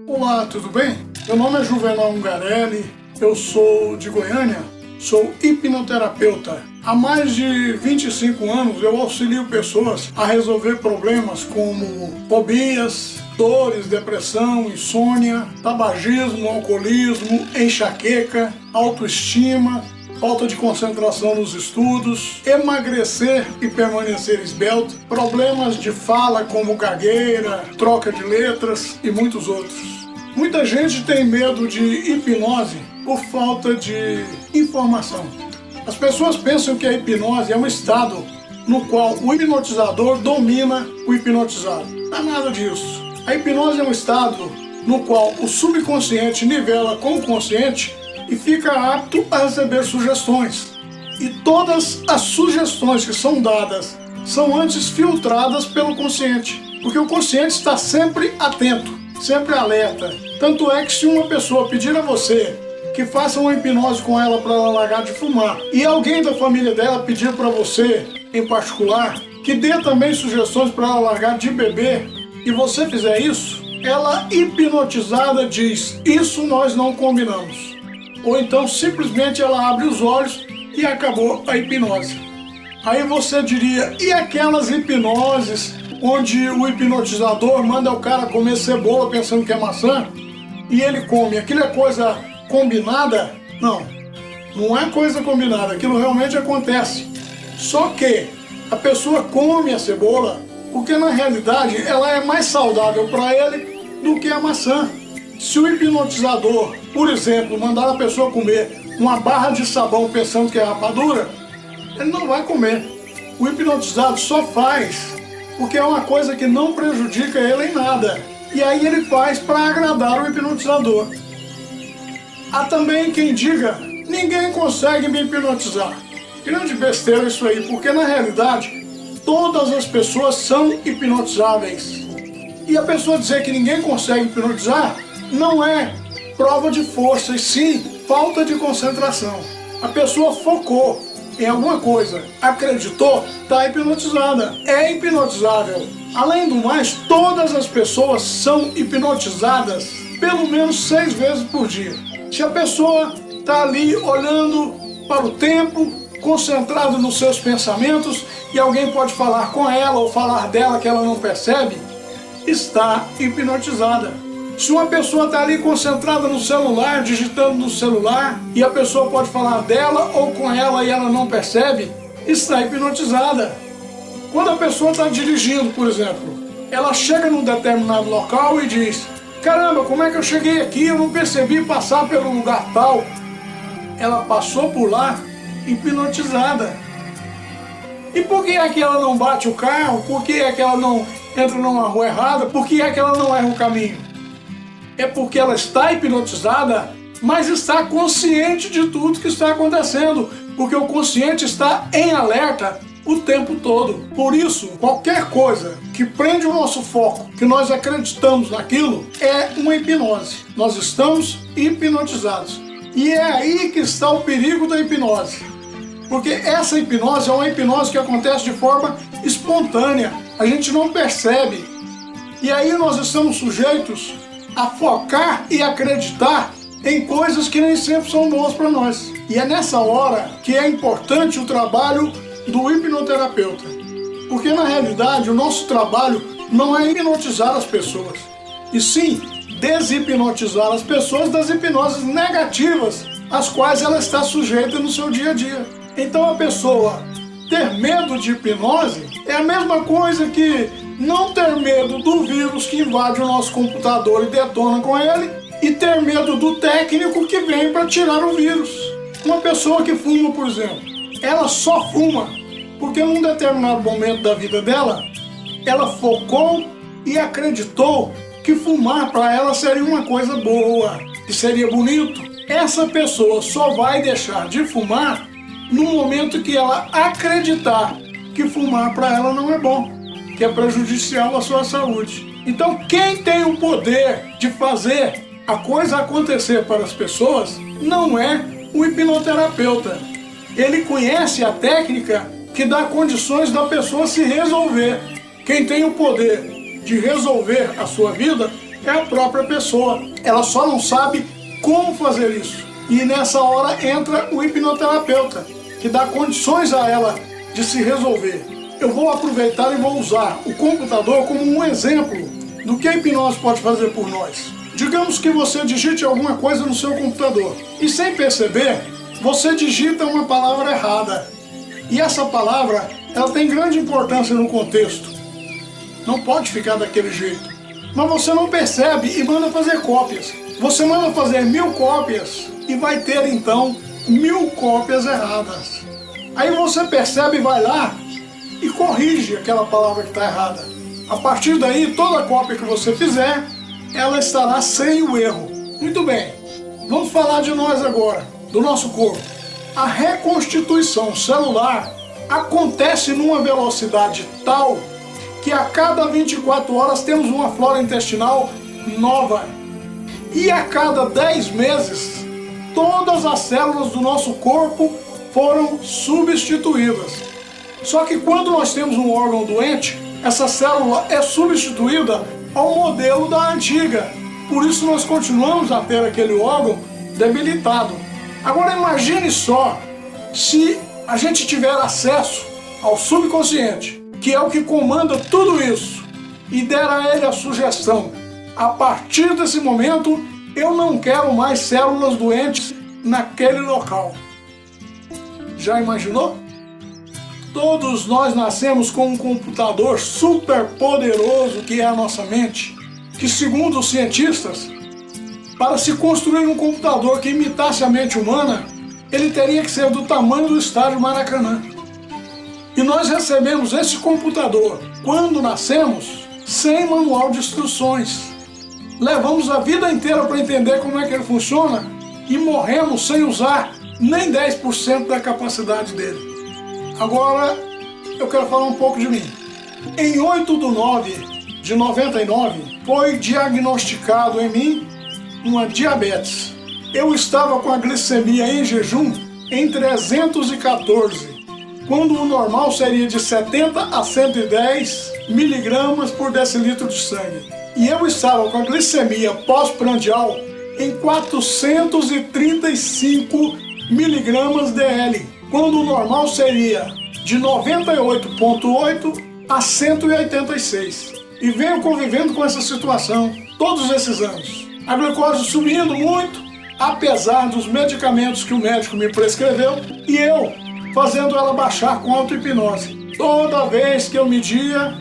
Olá, tudo bem? Meu nome é Juvenal Ungarelli, eu sou de Goiânia, sou hipnoterapeuta. Há mais de 25 anos eu auxilio pessoas a resolver problemas como fobias, dores, depressão, insônia, tabagismo, alcoolismo, enxaqueca, autoestima, falta de concentração nos estudos, emagrecer e permanecer esbelto, problemas de fala como gagueira, troca de letras e muitos outros. Muita gente tem medo de hipnose por falta de informação. As pessoas pensam que a hipnose é um estado no qual o hipnotizador domina o hipnotizado. Não é nada disso. A hipnose é um estado no qual o subconsciente nivela com o consciente e fica apto a receber sugestões. E todas as sugestões que são dadas são antes filtradas pelo consciente, porque o consciente está sempre atento, sempre alerta. Tanto é que se uma pessoa pedir a você que faça uma hipnose com ela para ela largar de fumar, e alguém da família dela pedir para você, em particular, que dê também sugestões para ela largar de beber, e você fizer isso, ela hipnotizada diz: isso nós não combinamos. Ou então simplesmente ela abre os olhos e acabou a hipnose. Aí você diria: e aquelas hipnoses onde o hipnotizador manda o cara comer cebola pensando que é maçã e ele come? Aquilo é coisa combinada? Não, não é coisa combinada, aquilo realmente acontece. Só que a pessoa come a cebola porque na realidade ela é mais saudável para ele do que a maçã. Se o hipnotizador, por exemplo, mandar a pessoa comer uma barra de sabão pensando que é rapadura, ele não vai comer. O hipnotizado só faz porque é uma coisa que não prejudica ele em nada. E aí ele faz para agradar o hipnotizador. Há também quem diga: ninguém consegue me hipnotizar. Grande besteira isso aí, porque na realidade todas as pessoas são hipnotizáveis. E a pessoa dizer que ninguém consegue hipnotizar não é prova de força, e sim falta de concentração. A pessoa focou em alguma coisa, acreditou, está hipnotizada, é hipnotizável. Além do mais, todas as pessoas são hipnotizadas pelo menos 6 vezes por dia. Se a pessoa está ali olhando para o tempo, concentrado nos seus pensamentos, e alguém pode falar com ela ou falar dela que ela não percebe, está hipnotizada. Se uma pessoa está ali concentrada no celular, digitando no celular, e a pessoa pode falar dela ou com ela e ela não percebe, está hipnotizada. Quando a pessoa está dirigindo, por exemplo, ela chega num determinado local e diz: caramba, como é que eu cheguei aqui? Eu não percebi passar pelo lugar tal. Ela passou por lá hipnotizada. E por que é que ela não bate o carro? Por que é que ela não entra numa rua errada? Por que é que ela não erra o caminho? É porque ela está hipnotizada, mas está consciente de tudo que está acontecendo, porque o consciente está em alerta o tempo todo. Por isso, qualquer coisa que prende o nosso foco, que nós acreditamos naquilo, é uma hipnose. Nós estamos hipnotizados. E é aí que está o perigo da hipnose. Porque essa hipnose é uma hipnose que acontece de forma espontânea. A gente não percebe. E aí nós estamos sujeitos a focar e acreditar em coisas que nem sempre são boas para nós. E é nessa hora que é importante o trabalho do hipnoterapeuta. Porque na realidade o nosso trabalho não é hipnotizar as pessoas, e sim deshipnotizar as pessoas das hipnoses negativas às quais ela está sujeita no seu dia a dia. Então a pessoa ter medo de hipnose é a mesma coisa que não ter medo do vírus que invade o nosso computador e detona com ele, e ter medo do técnico que vem para tirar o vírus. Uma pessoa que fuma, por exemplo, ela só fuma porque num determinado momento da vida dela, ela focou e acreditou que fumar para ela seria uma coisa boa, que seria bonito. Essa pessoa só vai deixar de fumar no momento que ela acreditar que fumar para ela não é bom, que é prejudicial à sua saúde. Então quem tem o poder de fazer a coisa acontecer para as pessoas não é o hipnoterapeuta. Ele conhece a técnica que dá condições da pessoa se resolver. Quem tem o poder de resolver a sua vida a própria pessoa. Ela só não sabe como fazer isso. E nessa hora entra o hipnoterapeuta, que dá condições a ela de se resolver. Eu vou aproveitar e vou usar o computador como um exemplo do que a hipnose pode fazer por nós. Digamos que você digite alguma coisa no seu computador e, sem perceber, você digita uma palavra errada. E essa palavra, ela tem grande importância no contexto. Não pode ficar daquele jeito. Mas você não percebe e manda fazer cópias. Você manda fazer 1000 cópias e vai ter, então, 1000 cópias erradas. Aí você percebe e vai lá e corrige aquela palavra que está errada. A partir daí, toda cópia que você fizer, ela estará sem o erro. Muito bem, vamos falar de nós agora, do nosso corpo. A reconstituição celular acontece numa velocidade tal que a cada 24 horas temos uma flora intestinal nova. E a cada 10 meses, todas as células do nosso corpo foram substituídas. Só que quando nós temos um órgão doente, essa célula é substituída ao modelo da antiga. Por isso nós continuamos a ter aquele órgão debilitado. Agora imagine só se a gente tiver acesso ao subconsciente, que é o que comanda tudo isso, e der a ele a sugestão: a partir desse momento eu não quero mais células doentes naquele local. Já imaginou? Todos nós nascemos com um computador super poderoso que é a nossa mente, que, segundo os cientistas, para se construir um computador que imitasse a mente humana, ele teria que ser do tamanho do estádio Maracanã. E nós recebemos esse computador, quando nascemos, sem manual de instruções. Levamos a vida inteira para entender como é que ele funciona e morremos sem usar nem 10% da capacidade dele. Agora, eu quero falar um pouco de mim. Em 8/9/99, foi diagnosticado em mim uma diabetes. Eu estava com a glicemia em jejum em 314, quando o normal seria de 70 a 110 miligramas por decilitro de sangue. E eu estava com a glicemia pós-prandial em 435 miligramas DL, quando o normal seria de 98,8 a 186. E venho convivendo com essa situação todos esses anos. A glicose subindo muito, apesar dos medicamentos que o médico me prescreveu, e eu fazendo ela baixar com auto-hipnose. Toda vez que eu media,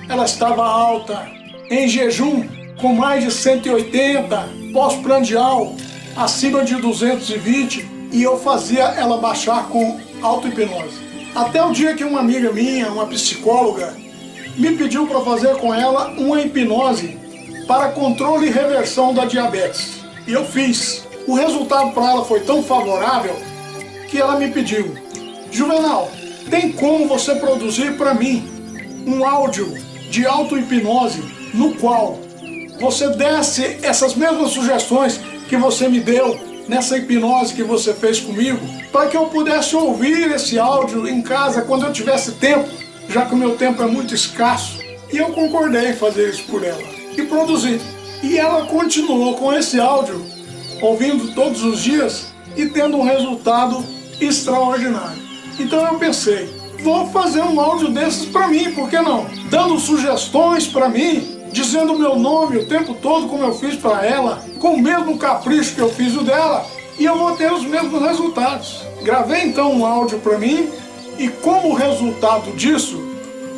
ela estava alta. Em jejum, com mais de 180, pós-prandial, acima de 220, e eu fazia ela baixar com auto-hipnose. Até o dia que uma amiga minha, uma psicóloga, me pediu para fazer com ela uma hipnose para controle e reversão da diabetes. E eu fiz. O resultado para ela foi tão favorável que ela me pediu: Juvenal, tem como você produzir para mim um áudio de auto-hipnose no qual você desse essas mesmas sugestões que você me deu nessa hipnose que você fez comigo, para que eu pudesse ouvir esse áudio em casa quando eu tivesse tempo, já que o meu tempo é muito escasso. E eu concordei em fazer isso por ela e produzi. E ela continuou com esse áudio, ouvindo todos os dias e tendo um resultado extraordinário. Então eu pensei, vou fazer um áudio desses para mim, por que não? Dando sugestões para mim, dizendo o meu nome o tempo todo, como eu fiz para ela, com o mesmo capricho que eu fiz o dela, e eu vou ter os mesmos resultados. Gravei então um áudio para mim, e como resultado disso,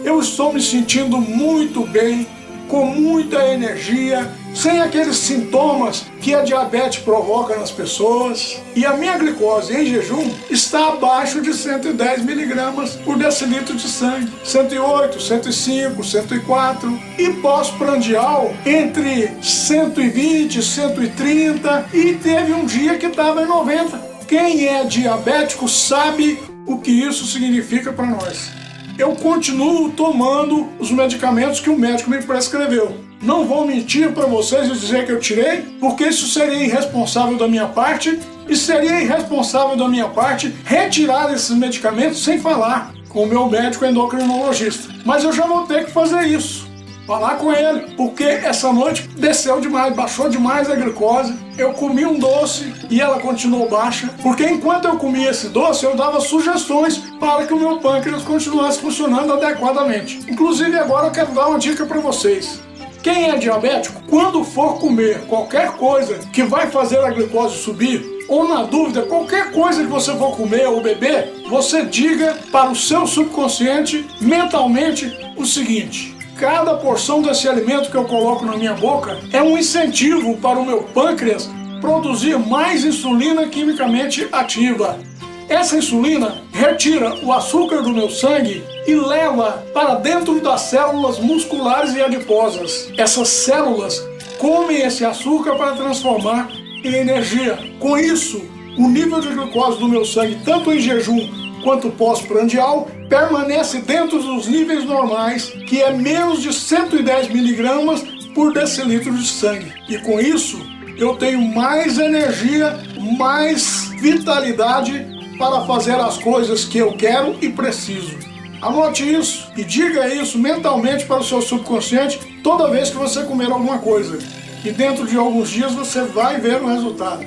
eu estou me sentindo muito bem, com muita energia, sem aqueles sintomas que a diabetes provoca nas pessoas. E a minha glicose em jejum está abaixo de 110 miligramas por decilitro de sangue. 108, 105, 104. E pós-prandial entre 120 e 130. E teve um dia que estava em 90. Quem é diabético sabe o que isso significa para nós. Eu continuo tomando os medicamentos que o médico me prescreveu. Não vou mentir para vocês e dizer que eu tirei, porque isso seria irresponsável da minha parte, e seria irresponsável da minha parte retirar esses medicamentos sem falar com o meu médico endocrinologista. Mas eu já vou ter que fazer isso. Falar com ele, porque essa noite desceu demais, baixou demais a glicose. Eu comi um doce e ela continuou baixa, porque enquanto eu comia esse doce, eu dava sugestões para que o meu pâncreas continuasse funcionando adequadamente. Inclusive agora eu quero dar uma dica para vocês. Quem é diabético, quando for comer qualquer coisa que vai fazer a glicose subir, ou na dúvida, qualquer coisa que você for comer ou beber, você diga para o seu subconsciente, mentalmente, o seguinte: cada porção desse alimento que eu coloco na minha boca é um incentivo para o meu pâncreas produzir mais insulina quimicamente ativa. Essa insulina retira o açúcar do meu sangue e leva para dentro das células musculares e adiposas. Essas células comem esse açúcar para transformar em energia. Com isso, o nível de glicose do meu sangue, tanto em jejum quanto pós-prandial, permanece dentro dos níveis normais, que é menos de 110 miligramas por decilitro de sangue. E com isso, eu tenho mais energia, mais vitalidade para fazer as coisas que eu quero e preciso. Anote isso e diga isso mentalmente para o seu subconsciente toda vez que você comer alguma coisa. E dentro de alguns dias você vai ver o resultado.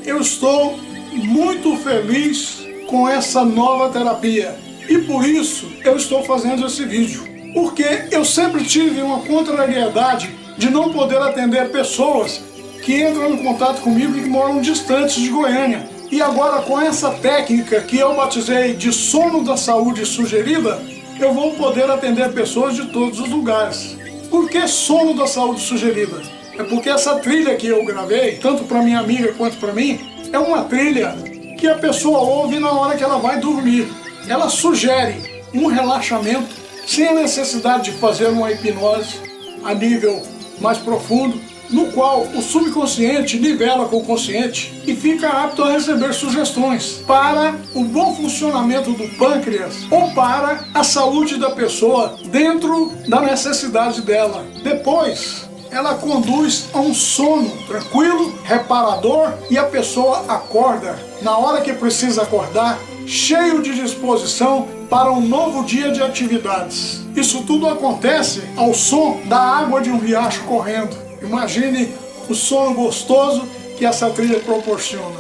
Eu estou muito feliz com essa nova terapia e por isso eu estou fazendo esse vídeo. Porque eu sempre tive uma contrariedade de não poder atender pessoas que entram em contato comigo e que moram distantes de Goiânia. E agora, com essa técnica que eu batizei de sono da saúde sugerida, eu vou poder atender pessoas de todos os lugares. Por que sono da saúde sugerida? É porque essa trilha que eu gravei, tanto para minha amiga quanto para mim, é uma trilha que a pessoa ouve na hora que ela vai dormir. Ela sugere um relaxamento sem a necessidade de fazer uma hipnose a nível mais profundo, no qual o subconsciente nivela com o consciente e fica apto a receber sugestões para o bom funcionamento do pâncreas ou para a saúde da pessoa dentro da necessidade dela. Depois, ela conduz a um sono tranquilo, reparador, e a pessoa acorda na hora que precisa acordar, cheio de disposição para um novo dia de atividades. Isso tudo acontece ao som da água de um riacho correndo. Imagine o sono gostoso que essa trilha proporciona.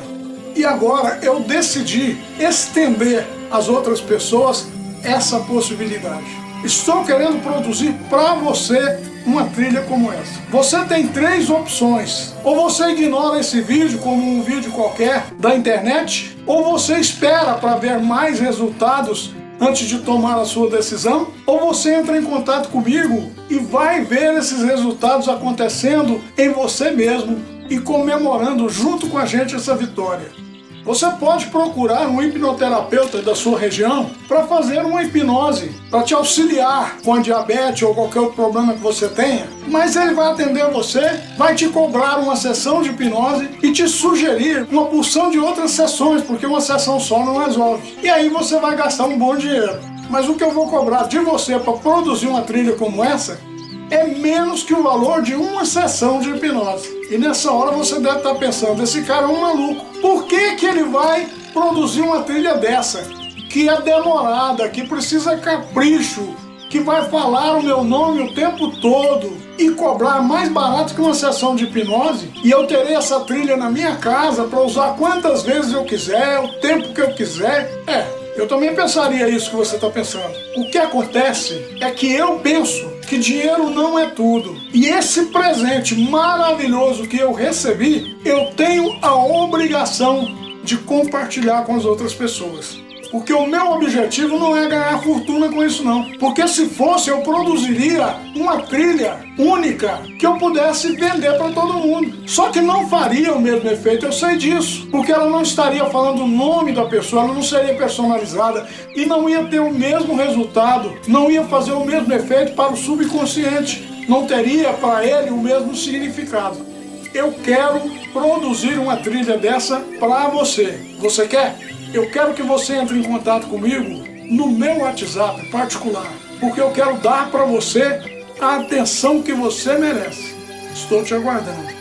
E agora eu decidi estender às outras pessoas essa possibilidade. Estou querendo produzir para você uma trilha como essa. Você tem 3 opções. Ou você ignora esse vídeo como um vídeo qualquer da internet, ou você espera para ver mais resultados antes de tomar a sua decisão, ou você entra em contato comigo e vai ver esses resultados acontecendo em você mesmo e comemorando junto com a gente essa vitória. Você pode procurar um hipnoterapeuta da sua região para fazer uma hipnose, para te auxiliar com a diabetes ou qualquer outro problema que você tenha, mas ele vai atender você, vai te cobrar uma sessão de hipnose e te sugerir uma porção de outras sessões, porque uma sessão só não resolve. E aí você vai gastar um bom dinheiro. Mas o que eu vou cobrar de você para produzir uma trilha como essa é menos que o valor de uma sessão de hipnose. E nessa hora você deve estar pensando, esse cara é um maluco. Por que que ele vai produzir uma trilha dessa? Que é demorada, que precisa capricho, que vai falar o meu nome o tempo todo e cobrar mais barato que uma sessão de hipnose? E eu terei essa trilha na minha casa para usar quantas vezes eu quiser, o tempo que eu quiser. Eu também pensaria isso que você está pensando. O que acontece é que eu penso que dinheiro não é tudo. E esse presente maravilhoso que eu recebi, eu tenho a obrigação de compartilhar com as outras pessoas. Porque o meu objetivo não é ganhar fortuna com isso não. Porque se fosse, eu produziria uma trilha única que eu pudesse vender para todo mundo. Só que não faria o mesmo efeito, eu sei disso. Porque ela não estaria falando o nome da pessoa, ela não seria personalizada e não ia ter o mesmo resultado, não ia fazer o mesmo efeito para o subconsciente, não teria para ele o mesmo significado. Eu quero produzir uma trilha dessa para você. Você quer? Eu quero que você entre em contato comigo no meu WhatsApp particular, porque eu quero dar para você a atenção que você merece. Estou te aguardando.